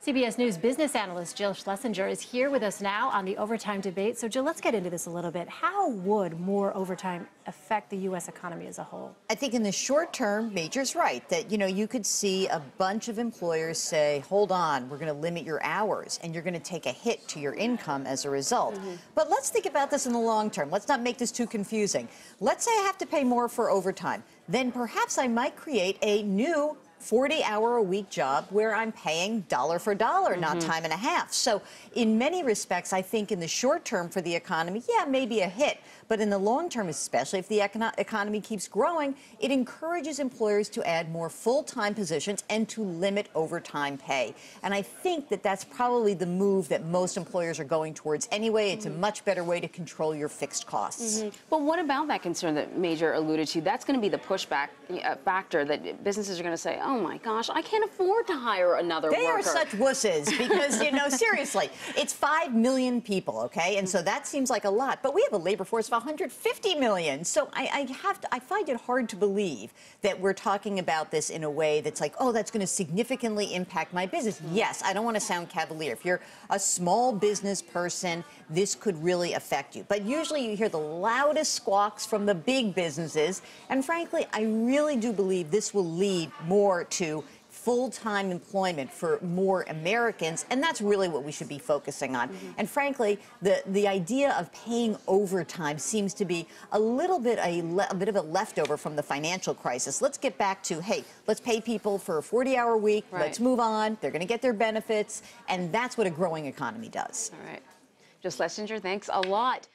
CBS News business analyst Jill Schlesinger is here with us now on the overtime debate. So, Jill, let's get into this a little bit. How would more overtime affect the U.S. economy as a whole? I think in the short term, Major's right, that, you could see a bunch of employers say, hold on, we're going to limit your hours, and you're going to take a hit to your income as a result. But let's think about this in the long term. Let's not make this too confusing. Let's say I have to pay more for overtime. Then perhaps I might create a new 40-hour-a-week job where I'm paying dollar for dollar, not time and a half. So in many respects, I think in the short term for the economy, yeah, maybe a hit. But in the long term, especially if the economy keeps growing, it encourages employers to add more full-time positions and to limit overtime pay. And I think that that's probably the move that most employers are going towards anyway. It's a much better way to control your fixed costs. But what about that concern that Major alluded to? That's going to be the pushback factor that businesses are going to say, oh my gosh, I can't afford to hire another worker. They are such wusses because, seriously, it's 5 million people, okay? And so that seems like a lot. But we have a labor force of 150 million. So I find it hard to believe that we're talking about this in a way that's like, oh, that's going to significantly impact my business. Yes, I don't want to sound cavalier. If you're a small business person, this could really affect you. But usually you hear the loudest squawks from the big businesses. And frankly, I really do believe this will lead more to full-time employment for more Americans, and that's really what we should be focusing on. And frankly, the idea of paying overtime seems to be a little bit a bit of a leftover from the financial crisis. Let's get back to, hey, let's pay people for a 40-hour week. Right. Let's move on. They're going to get their benefits, and that's what a growing economy does. All right. Jill Schlesinger, thanks a lot.